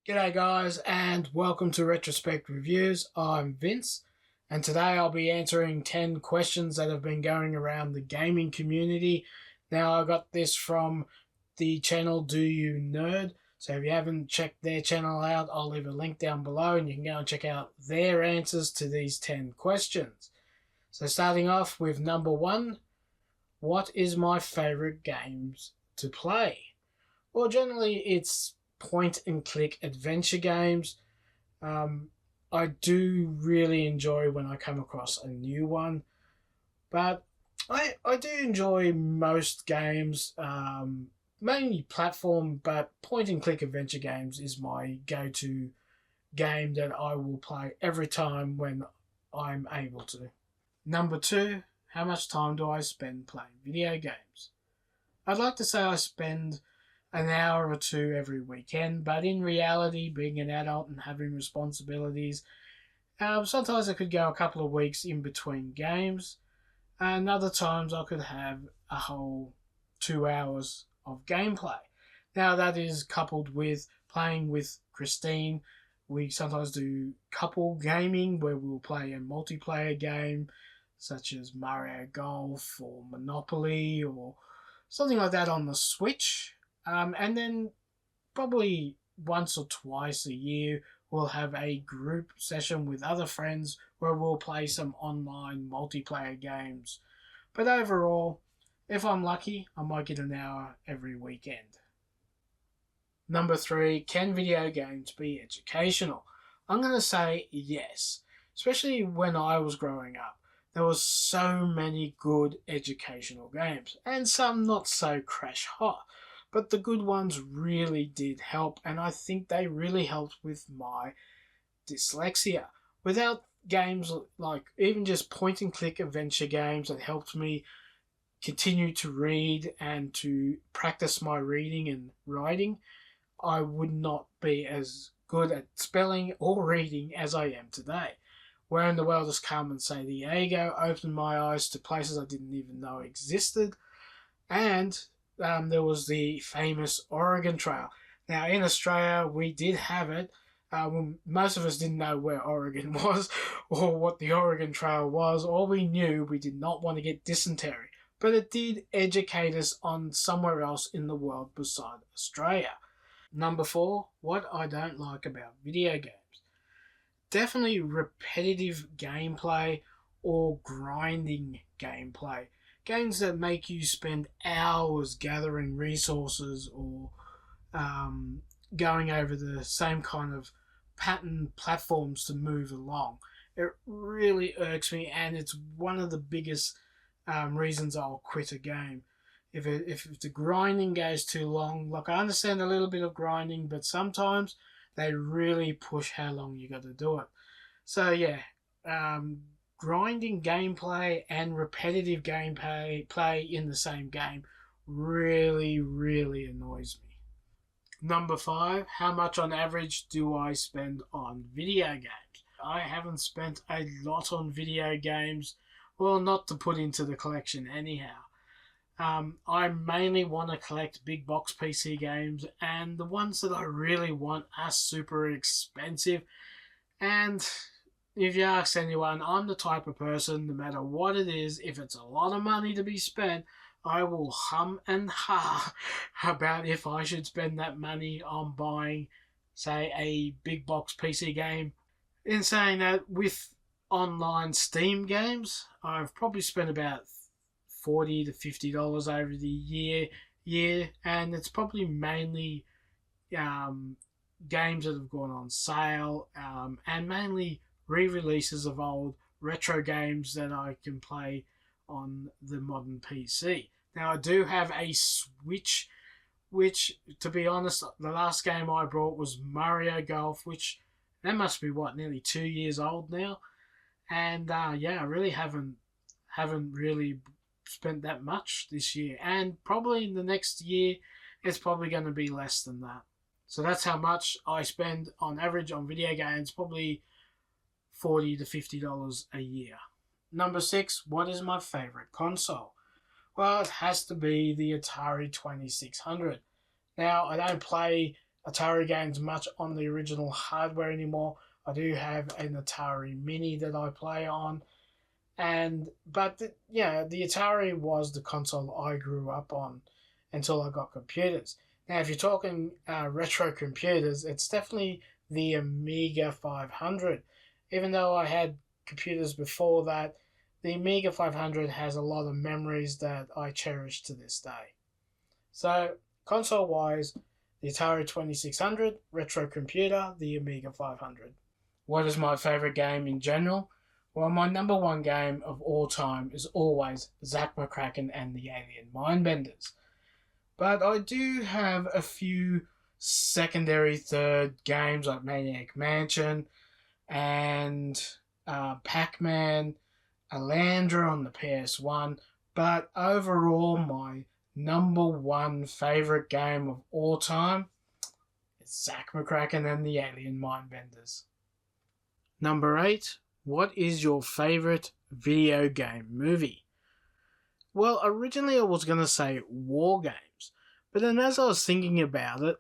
G'day guys and welcome to Retrospectreviews. I'm Vince and today I'll be answering 10 questions that have been going around the gaming community. Now I got this from the channel Do You Nerd, so if you haven't checked their channel out, I'll leave a link down below and you can go and check out their answers to these 10 questions. So starting off with number 1, what is my favourite games to play? Well, generally it's point and click adventure games. I do really enjoy when I come across a new one, but I do enjoy most games, mainly platform, but point and click adventure games is my go-to game that I will play every time when I'm able to. Number 2, how much time do I spend playing video games? I'd like to say I spend an hour or two every weekend, but in reality, being an adult and having responsibilities, sometimes I could go a couple of weeks in between games, and other times I could have a whole 2 hours of gameplay. Now that is coupled with playing with Christine. We sometimes do couple gaming where we'll play a multiplayer game such as Mario Golf or Monopoly or something like that on the Switch. And then probably once or twice a year, we'll have a group session with other friends where we'll play some online multiplayer games. But overall, if I'm lucky, I might get an hour every weekend. Number 3, can video games be educational? I'm going to say yes, especially when I was growing up. There was so many good educational games, and some not so crash hot. But the good ones really did help, and I think they really helped with my dyslexia. Without games like even just point and click adventure games that helped me continue to read and to practice my reading and writing, I would not be as good at spelling or reading as I am today. Where in the world has come and San Diego opened my eyes to places I didn't even know existed, and there was the famous Oregon Trail. Now, in Australia, we did have it. Most of us didn't know where Oregon was or what the Oregon Trail was. All we knew, we did not want to get dysentery. But it did educate us on somewhere else in the world beside Australia. Number 4, what I don't like about video games. Definitely repetitive gameplay or grinding gameplay. Games that make you spend hours gathering resources or going over the same kind of pattern platforms to move along. It really irks me, and it's one of the biggest reasons I'll quit a game. If the grinding goes too long, like I understand a little bit of grinding, but sometimes they really push how long you got to do it. So yeah, grinding gameplay and repetitive gameplay in the same game really annoys me. Number 5, how much on average do I spend on video games? I haven't spent a lot on video games, well, not to put into the collection anyhow. I mainly want to collect big box PC games, and the ones that I really want are super expensive. And if you ask anyone, I'm the type of person, no matter what it is, if it's a lot of money to be spent, I will hum and ha about if I should spend that money on buying, say, a big box PC game. In saying that, with online Steam games, I've probably spent about $40 to $50 over the year, and it's probably mainly games that have gone on sale, and mainly re-releases of old retro games that I can play on the modern PC. Now, I do have a Switch, which, to be honest, the last game I brought was Mario Golf, which that must be nearly 2 years old now. And yeah, I really haven't really spent that much this year, and probably in the next year it's probably going to be less than that. So that's how much I spend on average on video games, probably $40 to $50 a year. Number 6, what is my favourite console? Well, it has to be the Atari 2600. Now, I don't play Atari games much on the original hardware anymore. I do have an Atari Mini that I play on, the Atari was the console I grew up on until I got computers. Now, if you're talking retro computers, it's definitely the Amiga 500. Even though I had computers before that, the Amiga 500 has a lot of memories that I cherish to this day. So, console wise, the Atari 2600, retro computer, the Amiga 500. What is my favourite game in general? Well, my number one game of all time is always Zack McCracken and the Alien Mindbenders. But I do have a few secondary third games like Maniac Mansion and Pac-Man, Alandra on the PS1. But overall, my number one favourite game of all time is Zack McCracken and the Alien Mindbenders. Number 8. What is your favourite video game movie? Well, originally I was going to say War Games, but then as I was thinking about it,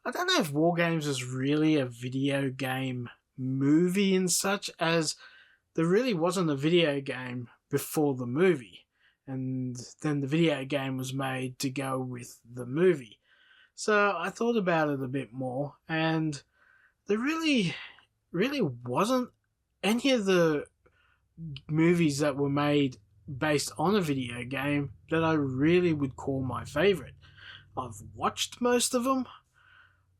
I don't know if War Games is really a video game movie and such, as there really wasn't a video game before the movie, and then the video game was made to go with the movie. So I thought about it a bit more, and there really wasn't any of the movies that were made based on a video game that I really would call my favourite. I've watched most of them,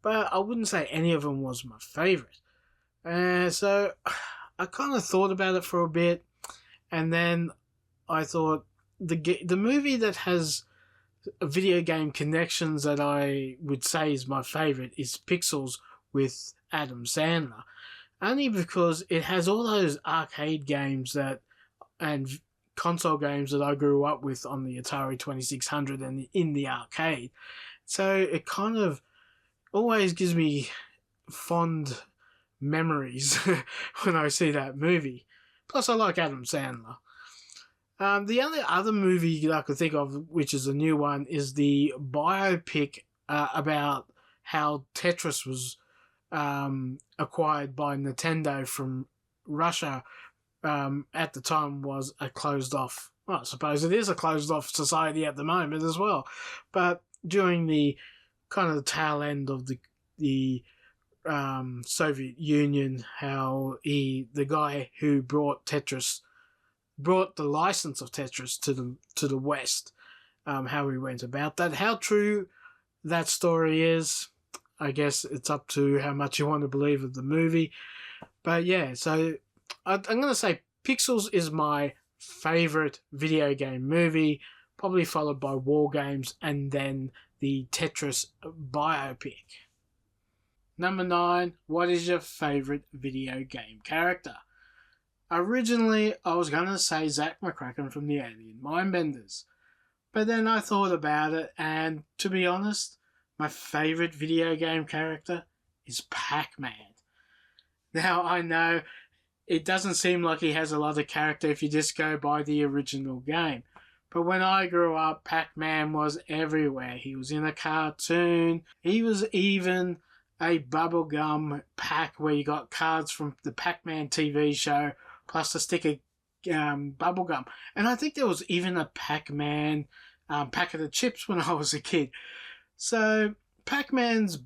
but I wouldn't say any of them was my favourite. So I kind of thought about it for a bit, and then I thought the movie that has video game connections that I would say is my favourite is Pixels with Adam Sandler. Only because it has all those arcade games and console games that I grew up with on the Atari 2600 and in the arcade. So it kind of always gives me fond memories when I see that movie. Plus, I like Adam Sandler. The only other movie that I could think of, which is a new one, is the biopic about how Tetris was acquired by Nintendo from Russia at the time was a closed off, well, I suppose it is a closed off society at the moment as well, but during the kind of the tail end of the Soviet Union, how the guy who brought the license of Tetris to the West, how he went about that, how true that story is, I guess it's up to how much you want to believe of the movie. But yeah, so I'm going to say Pixels is my favourite video game movie, probably followed by War Games and then the Tetris biopic. Number 9, what is your favourite video game character? Originally, I was going to say Zack McCracken from the Alien Mindbenders. But then I thought about it, and to be honest, my favourite video game character is Pac-Man. Now, I know it doesn't seem like he has a lot of character if you just go by the original game. But when I grew up, Pac-Man was everywhere. He was in a cartoon. He was even a bubblegum pack where you got cards from the Pac-Man TV show plus a stick of bubblegum. And I think there was even a Pac-Man packet of chips when I was a kid. So Pac-Man's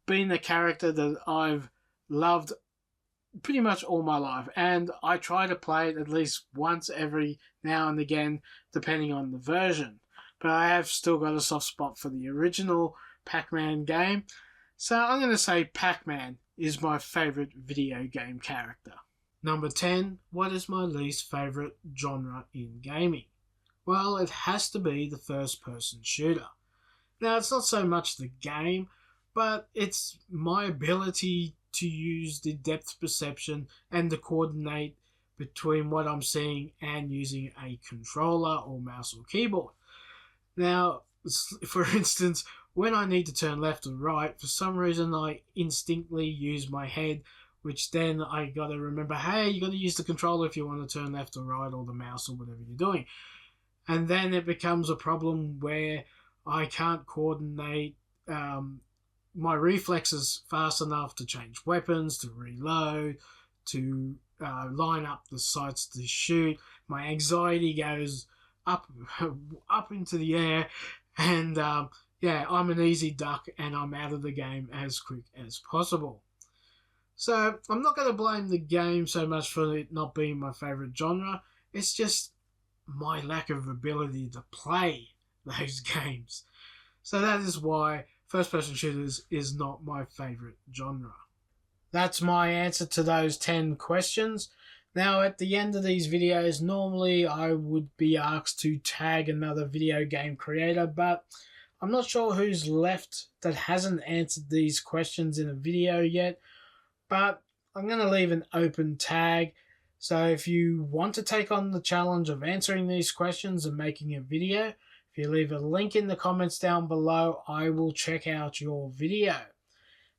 been a character that I've loved pretty much all my life, and I try to play it at least once every now and again, depending on the version. But I have still got a soft spot for the original Pac-Man game, so I'm going to say Pac-Man is my favourite video game character. Number 10, what is my least favourite genre in gaming? Well, it has to be the first-person shooter. Now, it's not so much the game, but it's my ability to use the depth perception and to coordinate between what I'm seeing and using a controller or mouse or keyboard. Now, for instance, when I need to turn left or right, for some reason I instinctively use my head, which then I got to remember, hey, you got to use the controller if you want to turn left or right, or the mouse or whatever you're doing. And then it becomes a problem where I can't coordinate my reflexes fast enough to change weapons, to reload, to line up the sights to shoot. My anxiety goes up into the air, and yeah, I'm an easy duck, and I'm out of the game as quick as possible. So I'm not going to blame the game so much for it not being my favourite genre. It's just my lack of ability to play those games. So that is why first-person shooters is not my favourite genre. That's my answer to those 10 questions. Now, at the end of these videos, normally I would be asked to tag another video game creator, but I'm not sure who's left that hasn't answered these questions in a video yet, but I'm going to leave an open tag. So if you want to take on the challenge of answering these questions and making a video, if you leave a link in the comments down below, I will check out your video.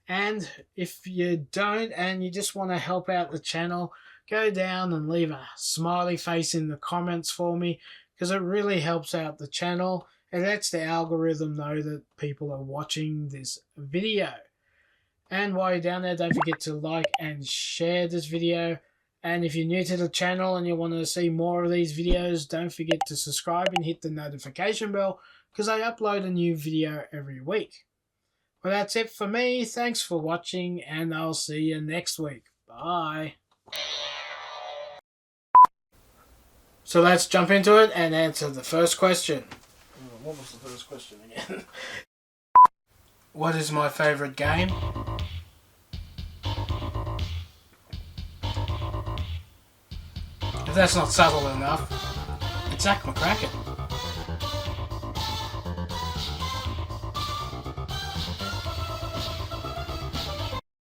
And if you don't and you just want to help out the channel, go down and leave a smiley face in the comments for me, because it really helps out the channel. It lets the algorithm know that people are watching this video. And while you're down there, don't forget to like and share this video. And if you're new to the channel and you want to see more of these videos, don't forget to subscribe and hit the notification bell, because I upload a new video every week. Well, that's it for me. Thanks for watching, and I'll see you next week. Bye. So let's jump into it and answer the first question. What was the first question again? What is my favourite game? If that's not subtle enough, it's Zack McCracken.